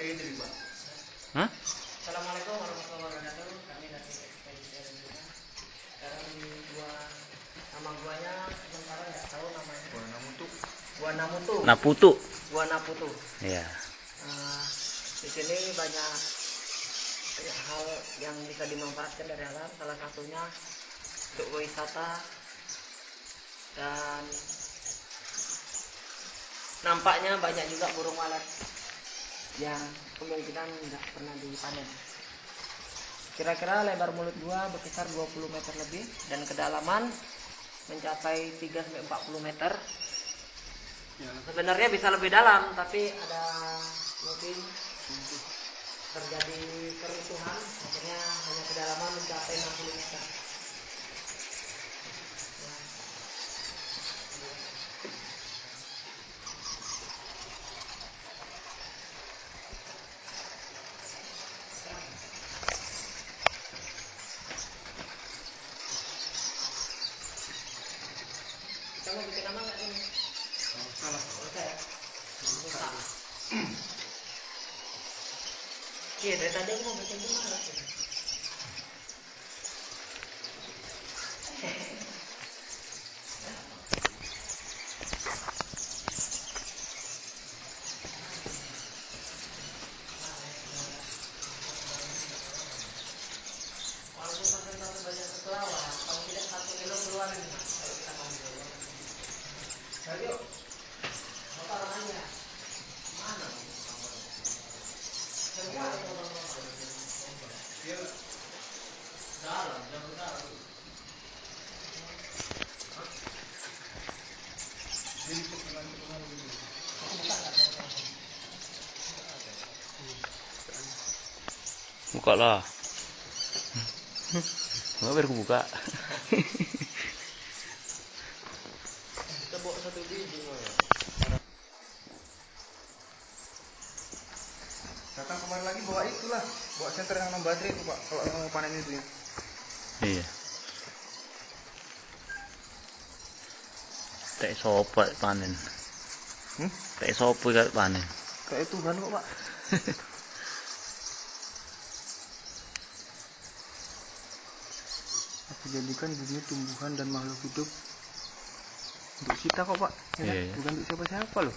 Hah? Assalamualaikum warahmatullahi wabarakatuh. Kami dari Ekspedisi Indonesia. Sekarang di gua, nama guanya sementara nggak tahu namanya. Gua Namutu. Naputu. Gua Naputu. Iya. Di sini banyak hal yang bisa dimanfaatkan dari alam. Salah satunya untuk wisata dan nampaknya banyak juga burung walet yang kemungkinan nggak pernah dipanen. Kira-kira lebar mulut gua berkisar 20 meter lebih dan kedalaman mencapai 3-40 meter. Sebenarnya bisa lebih dalam, tapi ada mungkin terjadi keruntuhan, akhirnya hanya kedalaman mencapai 60 meter. Kita mau bikin nama nggak ini? Salah. Oke ya. Buka. Iya, dari tadi aku mau bikin gimana? Walaupun persentase banyak kelawar, kalau tidak 1 kilo keluar ini mas, kalau kita ambil. Ayo, bapak orang aja. Mana? Semua ada orang-orang. Dia dalam, jauh dalam. Jadi bukan Buka lah. Nggak biar aku buka. kita bawa 1 biji ya. Datang kemarin lagi bawa itulah, bawa senter yang 6 baterai itu pak, kalau yang mau panen itu ya. Iya. Tak sopo panen. Tak sopo gak panen. Kayak Tuhan kok pak. Aku jadikan bumi tumbuhan dan makhluk hidup untuk kita kok pak, ya kan? Iya. Bukan untuk siapa-siapa loh.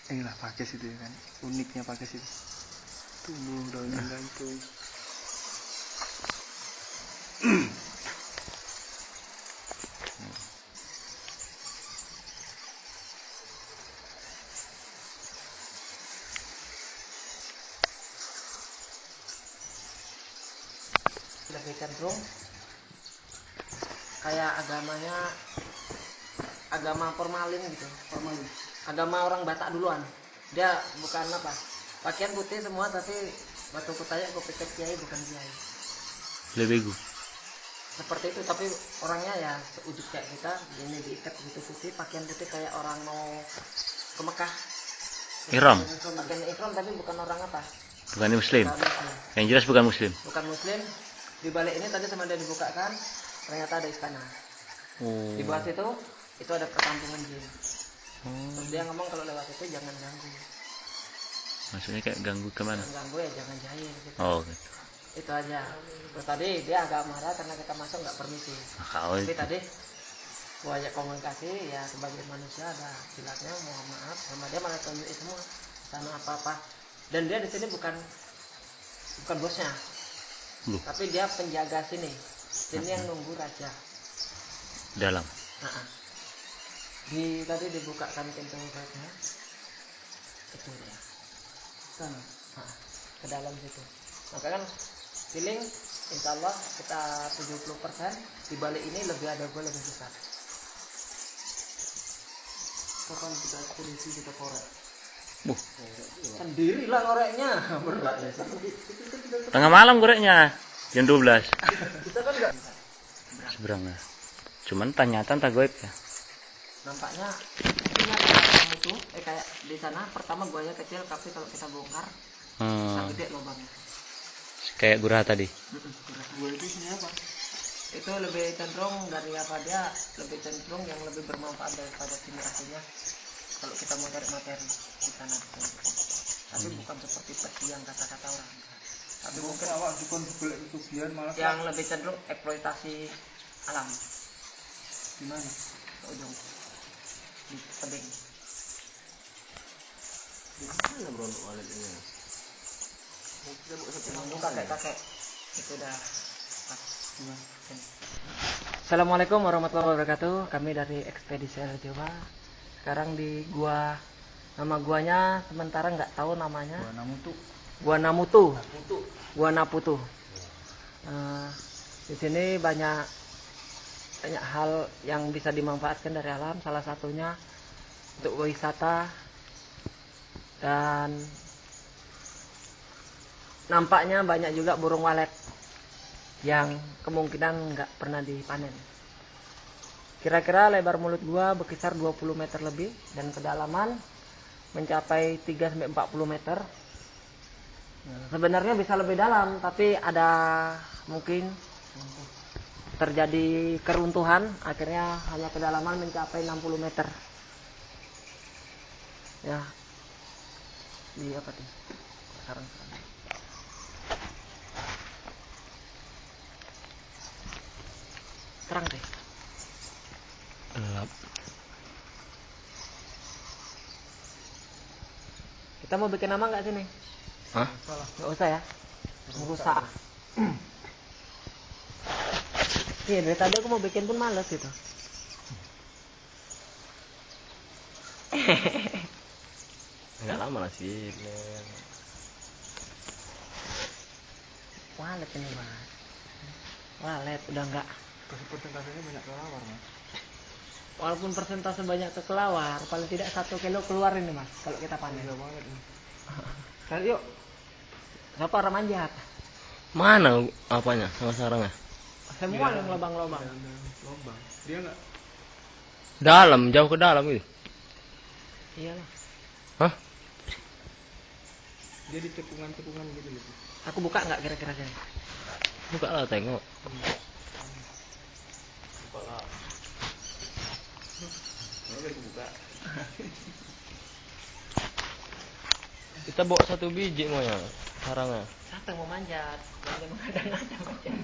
Inilah pakis itu ya kan, uniknya pakis itu. Tumbuh daunnya gantung. Lebih cenderung kayak agama formalin gitu, agama orang Batak duluan. Dia bukan apa, pakaian putih semua tapi batu kutanya gue pikir kiai bukan kiai. Lebih Seperti itu, tapi orangnya ya seujud kayak kita, ini diikat gitu putih, pakaian putih kayak orang mau ke Mekah. Ihram. Pakaian ihram tapi bukan orang apa? Bukan muslim. Bukan muslim. Yang jelas bukan muslim. Bukan muslim. Di balik ini tadi sama dia dibukakan, ternyata ada istana. Oh. Di bawah situ itu ada perkampungan jin. Terus dia ngomong kalau lewat itu jangan ganggu. Maksudnya kayak ganggu kemana? Jangan ganggu ya jangan jahil gitu. Oh gitu. Itu aja. Terus tadi dia agak marah karena kita masuk nggak permisi. Kau Tapi itu. tadi gua ajak komunikasi ya sebagai manusia ada silatnya, mohon maaf sama dia malah tunjukin semua sana apa-apa. Dan dia di sini bukan bosnya. Loh. Tapi dia penjaga sini. Sini yang nunggu raja. Dalam. Tadi dibukakan pintu raja. Itu dia. Sana. Ke dalam situ. Maka kan feeling insya Allah kita 70%, di balik ini lebih ada gue lebih besar. Kapan kita kondisi kita korek? Sendirilah koreknya. Berat ya. Tengah malam goreknya. Jam 12. Kita kan enggak Seberangnya. Cuman tanyatan tak goib ya. nampaknya ini ada itu kayak di sana pertama buaya kecil tapi kalau kita bongkar gede lubangnya. Kayak gurah tadi. Gua itu isinya apa? itu lebih cenderung dari apa, dia lebih cenderung yang lebih bermanfaat daripada simulasinya kalau kita mau cari materi di sana. Tapi bukan seperti peti yang kata-kata orang, tapi mungkin awak dukun golek kesugihan malah yang lebih cenderung eksploitasi alam. gimana? Ujung di tebing. Mana bro untuk walet ini? Ini kakek-kakek itu udah. Gimana? Assalamualaikum warahmatullahi wabarakatuh. Kami dari Ekspedisi Air Jawa. Sekarang di gua, nama guanya sementara nggak tahu namanya. Gua Namutu. Gua Naputu. Di sini banyak hal yang bisa dimanfaatkan dari alam. Salah satunya untuk wisata, dan nampaknya banyak juga burung walet yang kemungkinan nggak pernah dipanen. Kira-kira lebar mulut gua berkisar 20 meter lebih dan kedalaman mencapai 3-40 meter. Sebenarnya bisa lebih dalam, tapi ada mungkin terjadi keruntuhan, akhirnya hanya kedalaman mencapai 60 meter. Ya, di apa tuh? Sarang. Terang deh. Gelap. Kita mau bikin nama nggak sini? Hah? Nggak usah ya. Merusak. Iya, dari tadi aku mau bikin pun males gitu. Enggak lama lah sih. Walet ini mas. Walet udah nggak. Persentasenya banyak kelawar mas. Walaupun persentase banyak ke kelawar, paling tidak 1 kilo keluar ini mas kalau kita panen. Gila banget nih. Kali yuk. Siapa orang manjat? Mana apanya sama sarangnya? Semua yang lubang-lubang. Lubang. Dia nggak. Dalam, jauh ke dalam gitu. Iyalah. Hah? Dia di cekungan-cekungan gitu gitu. Aku buka nggak kira-kira sini? Buka lah tengok. Buka lah. Buka. Kita bawa 1 biji mau ya sarangnya. Siapa yang mau manjat? Jangan mengada-ngada manjat.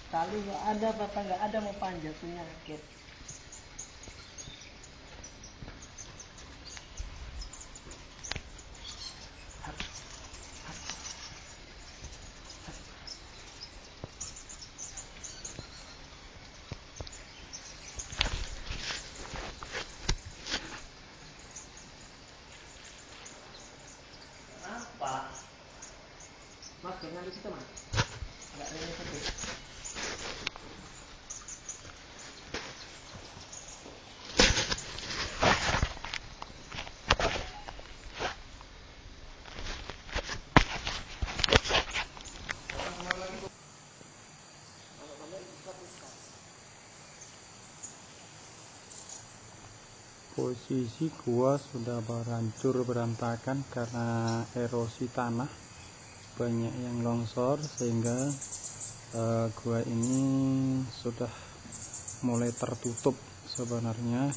Tali nggak ada, bapak nggak ada mau panjat, penyakit. Apa? Mas, jangan di situ mas. Nggak ada yang sedih. Posisi gua sudah berancur berantakan karena erosi tanah, banyak yang longsor sehingga gua ini sudah mulai tertutup sebenarnya.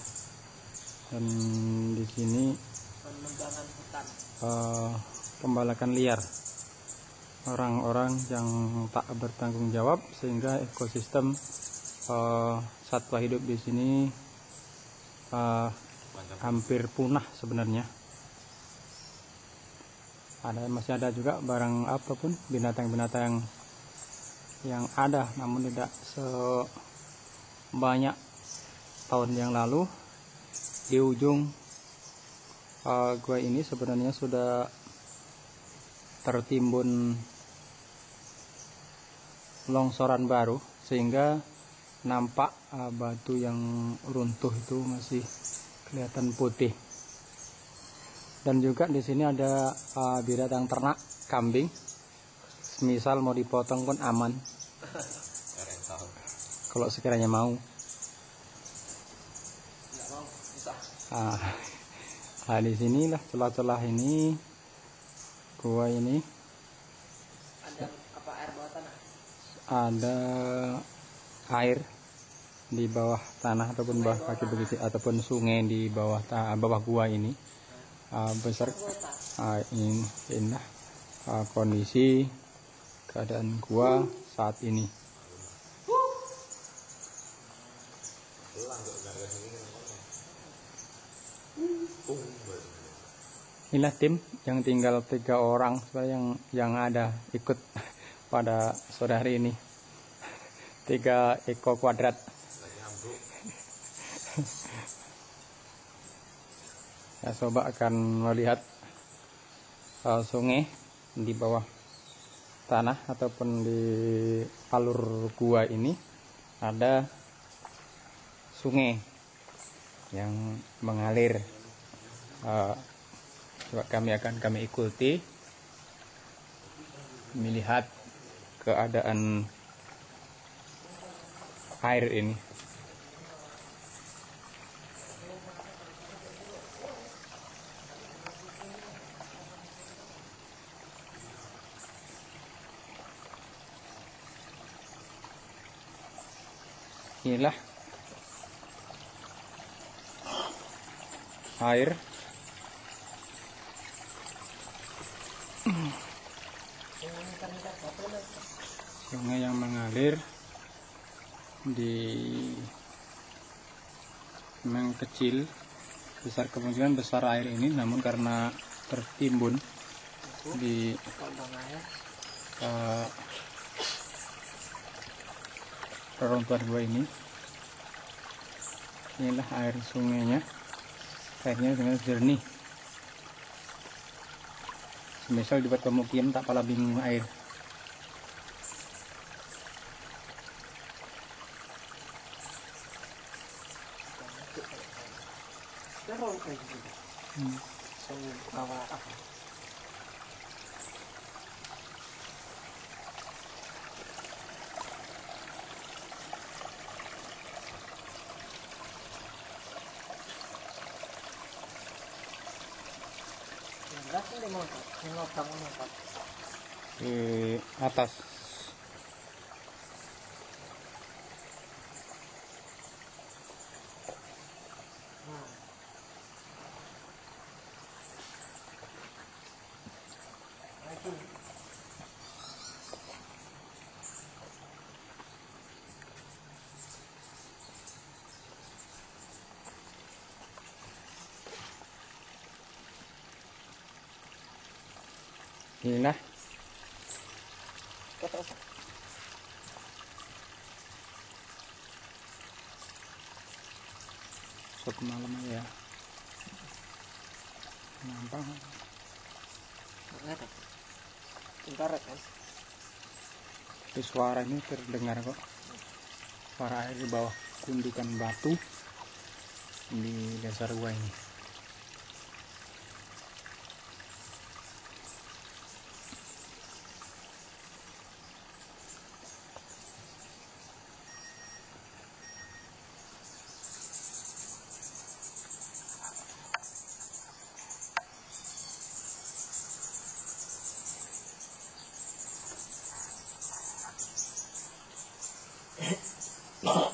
Dan di sini Penebangan hutan. pembalakan liar, orang-orang yang tak bertanggung jawab sehingga ekosistem satwa hidup di sini hampir punah sebenarnya. Masih ada juga barang apapun, binatang-binatang yang ada namun tidak sebanyak tahun yang lalu. Di ujung gua ini sebenarnya sudah tertimbun longsoran baru sehingga nampak batu yang runtuh itu masih kelihatan putih. Dan juga di sini ada binatang ternak, kambing. Misal mau dipotong pun aman. Kalau sekiranya mau. Di sinilah celah-celah ini, gua ini. Ada apa, air bawah tanah? ada air di bawah tanah ataupun bawah kaki begitu, ataupun sungai di bawah bawah gua ini besar. Ini indah kondisi keadaan gua saat ini. Inilah tim yang tinggal 3 orang yang ada ikut pada sore hari ini. 3 Eko Kuadrat. Ya, coba akan melihat sungai di bawah tanah ataupun di alur gua ini ada sungai yang mengalir. Coba kami ikuti melihat keadaan air ini. Inilah air sungai yang mengalir di memang kecil, besar kemungkinan besar air ini, namun karena tertimbun di reruntuhan gua ini. Inilah air sungainya, airnya dengan jernih. Semisal dibuat pemukiman tak pala bingung air. Di atas. Inilah sok malam aja ya. Nampak Bentar kan. di suara ini terdengar kok, suara air di bawah gundukan batu di dasar gua ini.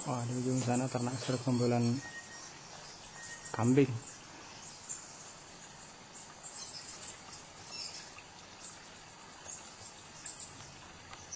Wah, di ujung sana ternak serkumpulan kambing.